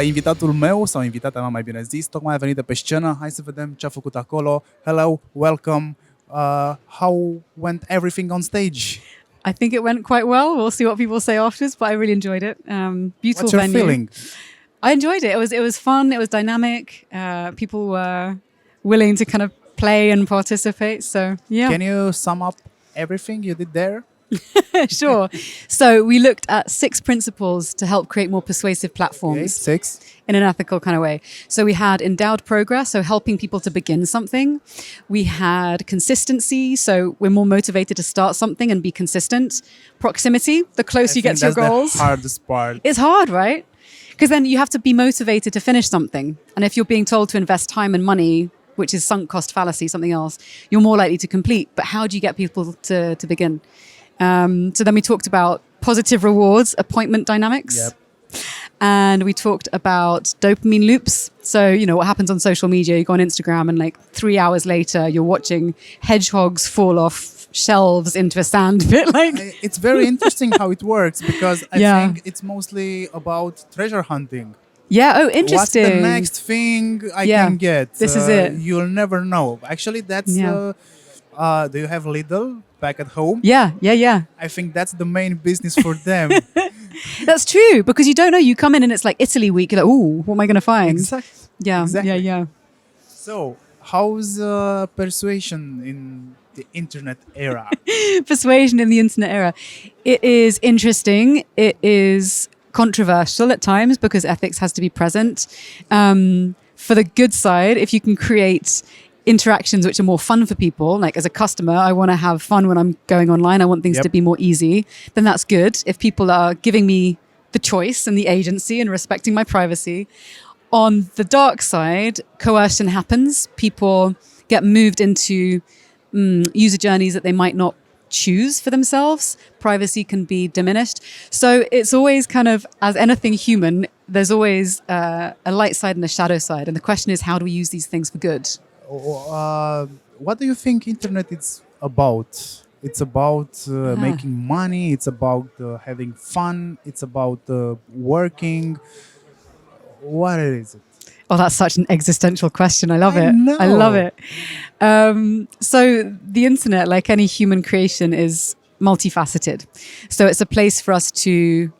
Invitatul meu, sau invitata mea mai bine zis, tocmai a venit de pe scenă. Hai să vedem ce a făcut acolo. Hello, welcome. How went everything on stage? I think it went quite well. We'll see what people say afterwards, but I really enjoyed it. Beautiful What's your venue. feeling? I enjoyed it. It was fun. It was dynamic. People were willing to kind of play and participate. So yeah. Can you sum up everything you did there? Sure. So we looked at 6 principles to help create more persuasive platforms. Okay, 6. In an ethical kind of way. So we had endowed progress, so helping people to begin something. We had consistency, so we're more motivated to start something and be consistent. Proximity, the closer you get to your goals. That's the hardest part. It's hard, right? Because then you have to be motivated to finish something. And if you're being told to invest time and money, which is sunk cost fallacy, something else, you're more likely to complete. But how do you get people to begin? So then we talked about positive rewards, appointment dynamics. Yep. And we talked about dopamine loops. So, you know, what happens on social media, you go on Instagram and like 3 hours later, you're watching hedgehogs fall off shelves into a sand pit. Like, it's very interesting how it works, because I Yeah. think it's mostly about treasure hunting. yeah, oh, interesting. What's the next thing I Yeah, can get? this is it. You'll never know. Actually, that's... Yeah. Do you have Lidl back at home? Yeah. I think that's the main business for them. That's true, because you don't know. You come in and it's like Italy week. You're like, ooh, what am I going to find? Exactly. Yeah, Exactly. yeah. So, how's persuasion in the internet era? Persuasion in the internet era. It is interesting. It is controversial at times because ethics has to be present. For the good side, if you can create interactions which are more fun for people, like as a customer, I want to have fun when I'm going online. I want things Yep. to be more easy. Then that's good. If people are giving me the choice and the agency and respecting my privacy. On the dark side, coercion happens. People get moved into user journeys that they might not choose for themselves. Privacy can be diminished. So it's always kind of, as anything human, there's always a light side and a shadow side. And the question is, how do we use these things for good? What do you think internet is about? It's about making money. It's about having fun. It's about working. What is it? Oh, that's such an existential question. I love I it. know. I love it. So the internet, like any human creation, is multifaceted. So it's a place for us to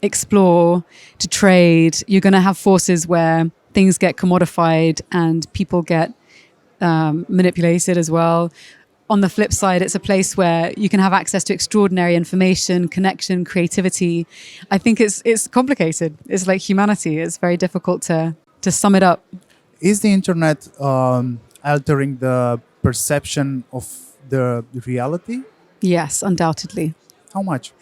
explore, to trade. You're going to have forces where things get commodified and people get manipulated as well. On the flip side, it's a place where you can have access to extraordinary information, connection, creativity. I think it's complicated. It's like humanity. It's very difficult to sum it up. Is the internet altering the perception of the reality? Yes, undoubtedly. How much?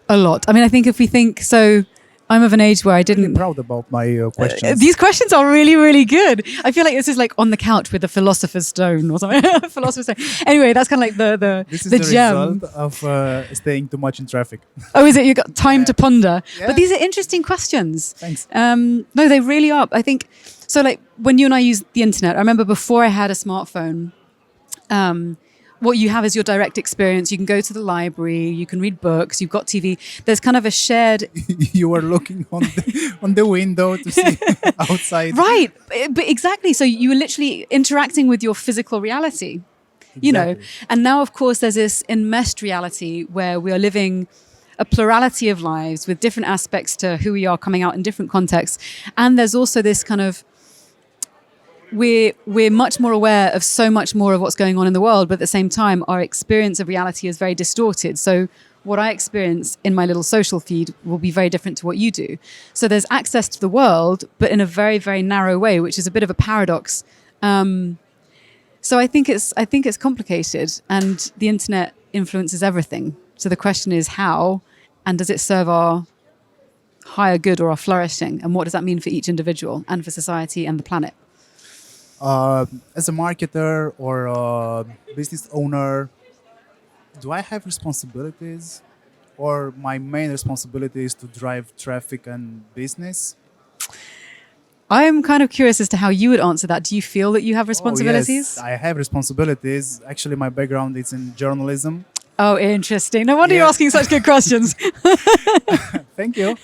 A lot. I mean, I think if we think, so I'm of an age where I I'm didn't... proud about my questions. These questions are really, really good. I feel like this is like on the couch with the philosopher's stone or something. Philosopher's stone. Anyway, that's kind of like This is the the gem. result of staying too much in traffic. Oh, is it? You got time to ponder. Yeah. But these are interesting questions. Thanks. No, they really are. I think, so like when you and I use the internet, I remember before I had a smartphone, what you have is your direct experience. You can go to the library, you can read books, you've got TV. There's kind of a shared... You were looking on the window to see outside. Right, but exactly. So you were literally interacting with your physical reality, you know. Exactly. And now, of course, there's this enmeshed reality where we are living a plurality of lives with different aspects to who we are coming out in different contexts. And there's also this kind of... We're much more aware of so much more of what's going on in the world, but at the same time, our experience of reality is very distorted. So what I experience in my little social feed will be very different to what you do. So there's access to the world, but in a very, very narrow way, which is a bit of a paradox. So I think it's complicated, and the internet influences everything. So the question is how, and does it serve our higher good or our flourishing? And what does that mean for each individual and for society and the planet? As a marketer or a business owner, do I have responsibilities, or my main responsibility is to drive traffic and business? I'm kind of curious as to how you would answer that. Do you feel that you have responsibilities? Oh, yes, I have responsibilities. Actually, my background is in journalism. Oh, interesting. No wonder you're asking such good questions. Thank you.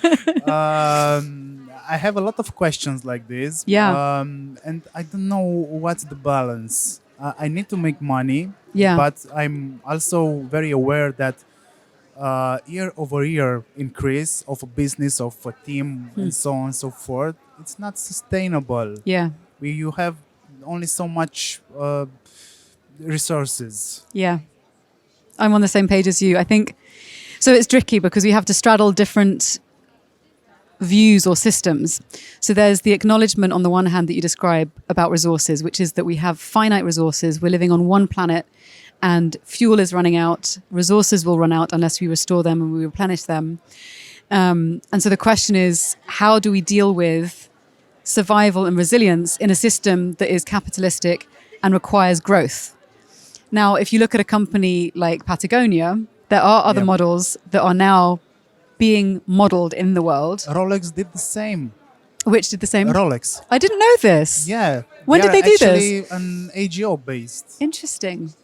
I have a lot of questions like this. Yeah. And I don't know what's the balance. I need to make money. Yeah. But I'm also very aware that year over year increase of a business, of a team, and so on and so forth, it's not sustainable. Yeah. You have only so much resources. Yeah. I'm on the same page as you. I think so. It's tricky because we have to straddle different views or systems. So there's the acknowledgement on the one hand that you describe about resources, which is that we have finite resources. We're living on one planet and fuel is running out. Resources will run out unless we restore them and we replenish them. And so the question is, how do we deal with survival and resilience in a system that is capitalistic and requires growth? Now, if you look at a company like Patagonia, there are other models that are now being modeled in the world. Rolex did the same. Which did the same? Rolex. I didn't know this. Yeah. When did they do this? Actually, an AGO based. Interesting.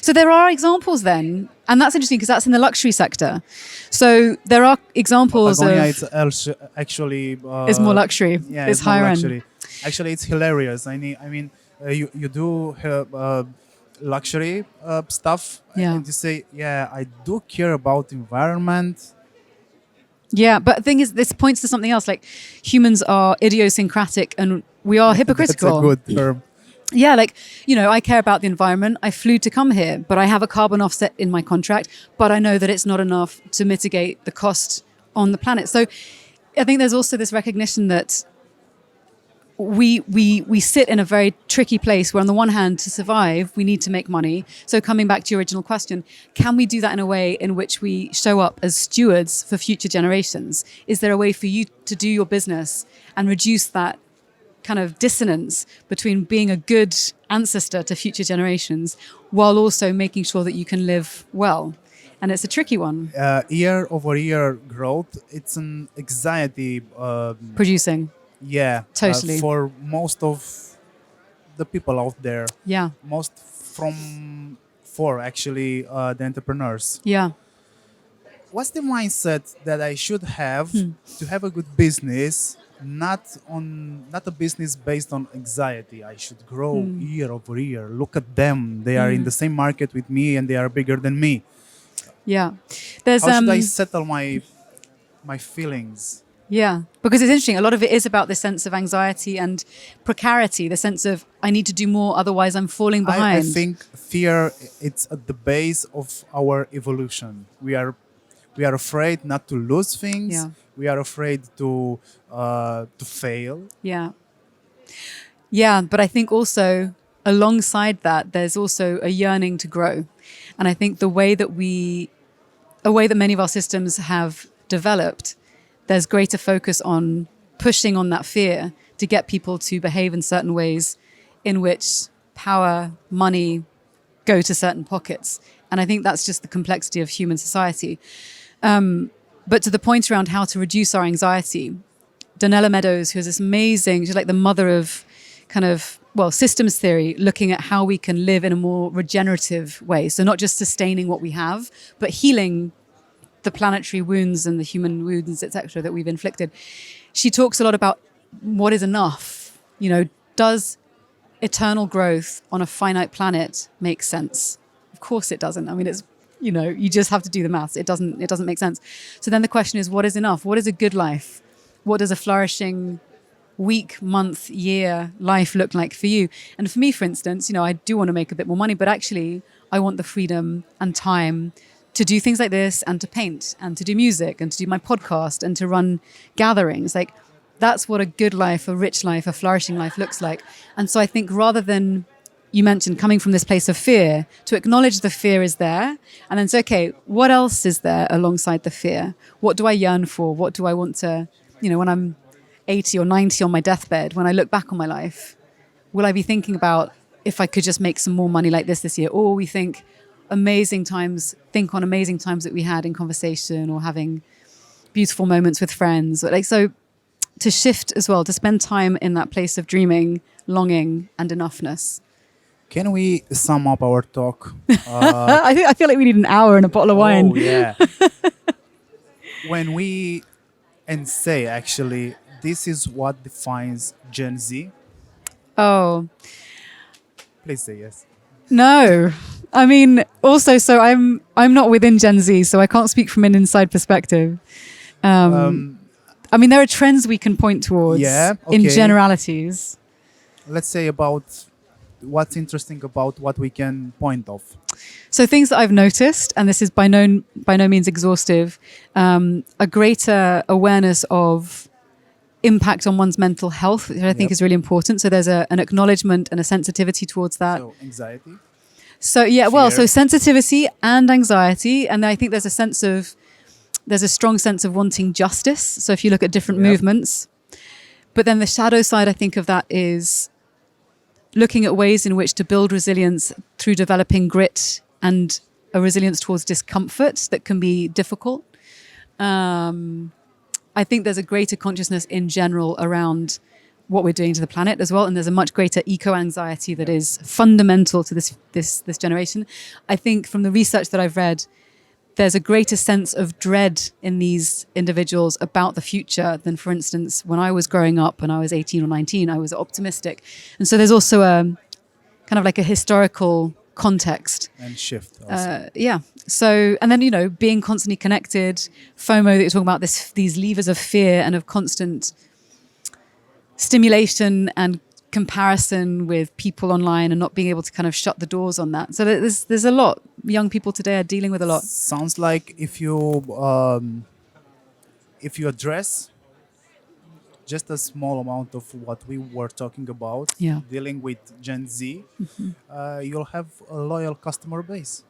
So there are examples then, and that's interesting because that's in the luxury sector. So there are examples Patagonia, of... it's actually... it's more luxury. Yeah, it's more higher luxury. end. Actually, it's hilarious. I mean, you do luxury stuff, Yeah. and you say, yeah, I do care about environment. Yeah, but the thing is, this points to something else. Like, humans are idiosyncratic and we are hypocritical. That's a good term. Yeah, like, I care about the environment. I flew to come here, but I have a carbon offset in my contract, but I know that it's not enough to mitigate the cost on the planet. So I think there's also this recognition that we sit in a very tricky place where on the one hand, to survive, we need to make money. So coming back to your original question, can we do that in a way in which we show up as stewards for future generations? Is there a way for you to do your business and reduce that kind of dissonance between being a good ancestor to future generations while also making sure that you can live well? And it's a tricky one. Year over year growth, it's an anxiety. Producing. Yeah. Totally. For most of the people out there. Yeah. For actually the entrepreneurs. Yeah. What's the mindset that I should have to have a good business? Not a business based on anxiety. I should grow year over year. Look at them. They are in the same market with me and they are bigger than me. Yeah. There's How should I settle my feelings? Yeah, because it's interesting. A lot of it is about the sense of anxiety and precarity, the sense of I need to do more, otherwise I'm falling behind. I think fear, it's at the base of our evolution. We are afraid not to lose things. Yeah. We are afraid to fail. Yeah. Yeah, but I think also alongside that, there's also a yearning to grow. And I think a way that many of our systems have developed, there's greater focus on pushing on that fear to get people to behave in certain ways in which power, money go to certain pockets. And I think that's just the complexity of human society. But to the point around how to reduce our anxiety, Donella Meadows, who is this amazing, she's like the mother of systems theory, looking at how we can live in a more regenerative way. So not just sustaining what we have, but healing the planetary wounds and the human wounds, etc., that we've inflicted. She talks a lot about what is enough. Does eternal growth on a finite planet make sense? Of course it doesn't. I mean, it's, you just have to do the maths. It doesn't make sense. So then the question is, what is enough? What is a good life? What does a flourishing week, month, year life look like for you? And for me, for instance, I do want to make a bit more money, but actually I want the freedom and time to do things like this and to paint and to do music and to do my podcast and to run gatherings. Like, that's what a good life, a rich life, a flourishing life looks like. And so I think rather than, you mentioned coming from this place of fear, to acknowledge the fear is there and then say, okay, what else is there alongside the fear? What do I yearn for? What do I want to, when I'm 80 or 90 on my deathbed, when I look back on my life, will I be thinking about if I could just make some more money like this year? Or we think on amazing times that we had in conversation or having beautiful moments with friends. So to shift as well, to spend time in that place of dreaming, longing and enoughness. Can we sum up our talk? I feel like we need an hour and a bottle of wine. Oh, yeah. When we say actually this is what defines Gen Z? Oh, Please say yes. no. I mean, also, so I'm not within Gen Z, so I can't speak from an inside perspective. I mean, there are trends we can point towards in generalities. Let's say about what's interesting about what we can point off. So things that I've noticed, and this is by no means exhaustive, a greater awareness of impact on one's mental health, which I think is really important. So there's an acknowledgement and a sensitivity towards that. So anxiety. So yeah, well, so sensitivity and anxiety, and I think there's a strong sense of wanting justice. So if you look at different movements, but then the shadow side, I think, of that is looking at ways in which to build resilience through developing grit and a resilience towards discomfort that can be difficult. I think there's a greater consciousness in general around what we're doing to the planet as well, and there's a much greater eco-anxiety that is fundamental to this generation. I think from the research that I've read, there's a greater sense of dread in these individuals about the future than, for instance, when I was growing up, when I was 18 or 19, I was optimistic. And so there's also a kind of like a historical context. And shift also. So, and then, being constantly connected, FOMO that you're talking about, these levers of fear and of constant stimulation and comparison with people online and not being able to kind of shut the doors on that. So there's a lot. Young people today are dealing with a lot. Sounds like if you address just a small amount of what we were talking about, dealing with Gen Z, you'll have a loyal customer base.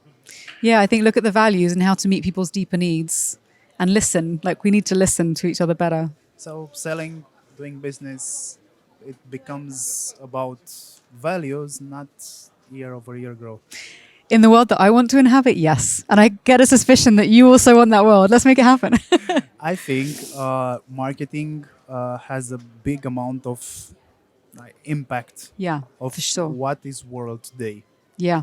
Yeah, I think look at the values and how to meet people's deeper needs and listen. Like we need to listen to each other better. So selling, doing business, it becomes about values, not year-over-year growth. In the world that I want to inhabit, yes. And I get a suspicion that you also want that world. Let's make it happen. I think marketing has a big amount of impact of for sure. what is world today. Yeah.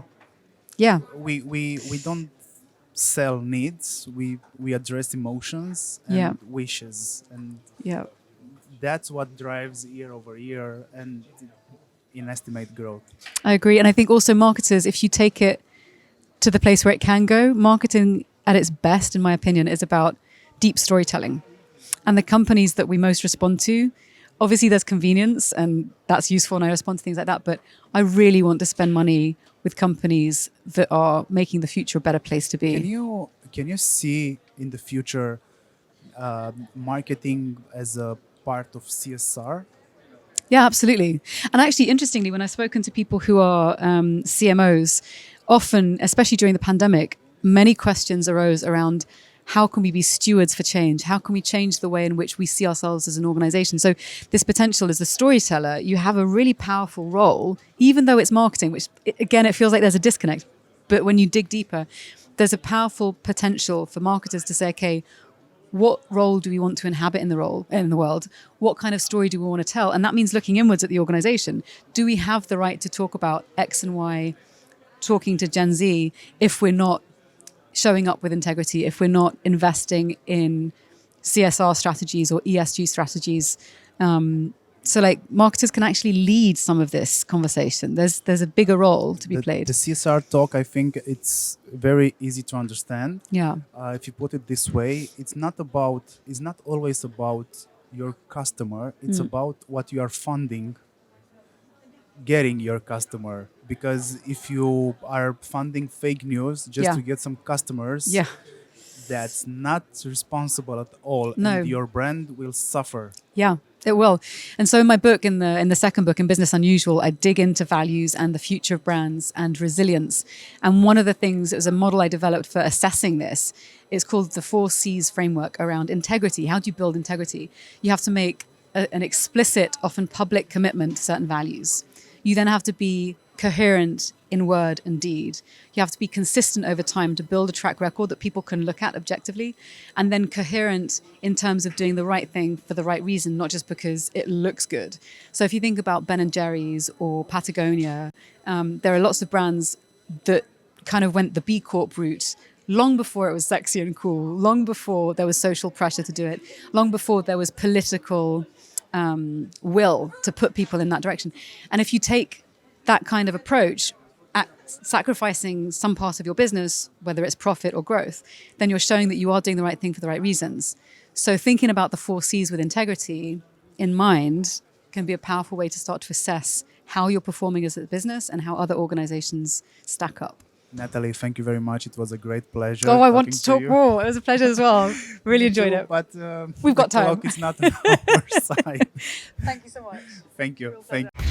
We don't sell needs. We address emotions and wishes. And that's what drives year over year and inestimate growth. I agree. And I think also marketers, if you take it to the place where it can go, marketing at its best, in my opinion, is about deep storytelling. And the companies that we most respond to, obviously there's convenience and that's useful and I respond to things like that, but I really want to spend money with companies that are making the future a better place to be. Can you see in the future marketing as a part of CSR? Yeah, absolutely. And actually, interestingly, when I've spoken to people who are CMOs, often, especially during the pandemic, many questions arose around how can we be stewards for change? How can we change the way in which we see ourselves as an organization? So this potential as the storyteller, you have a really powerful role, even though it's marketing, which again, it feels like there's a disconnect. But when you dig deeper, there's a powerful potential for marketers to say, okay, what role do we want to inhabit in the world? What kind of story do we want to tell? And that means looking inwards at the organization. Do we have the right to talk about X and Y, talking to Gen Z, if we're not showing up with integrity, if we're not investing in CSR strategies or ESG strategies? So like marketers can actually lead some of this conversation. There's a bigger role to be played. The CSR talk, I think it's very easy to understand. Yeah. If you put it this way, it's not always about your customer. It's about what you are funding, getting your customer. Because if you are funding fake news just to get some customers, that's not responsible at all. No. And your brand will suffer. Yeah. It will. And so in my book, in the second book, in Business Unusual, I dig into values and the future of brands and resilience. And one of the things, it was a model I developed for assessing this, is called the 4 C's framework around integrity. How do you build integrity? You have to make an explicit, often public commitment to certain values. You then have to be coherent in word and deed. You have to be consistent over time to build a track record that people can look at objectively, and then coherent in terms of doing the right thing for the right reason, not just because it looks good. So if you think about Ben & Jerry's or Patagonia, there are lots of brands that kind of went the B Corp route long before it was sexy and cool, long before there was social pressure to do it, long before there was political will to put people in that direction. And if you take that kind of approach at sacrificing some part of your business, whether it's profit or growth, then you're showing that you are doing the right thing for the right reasons. So thinking about the 4 C's with integrity in mind can be a powerful way to start to assess how you're performing as a business and how other organizations stack up. Natalie, thank you very much. It was a great pleasure. Oh, I want to talk more. It was a pleasure as well. Really enjoyed it. But we've got time. The clock is not on our side. Thank you so much. Thank you. Thank you.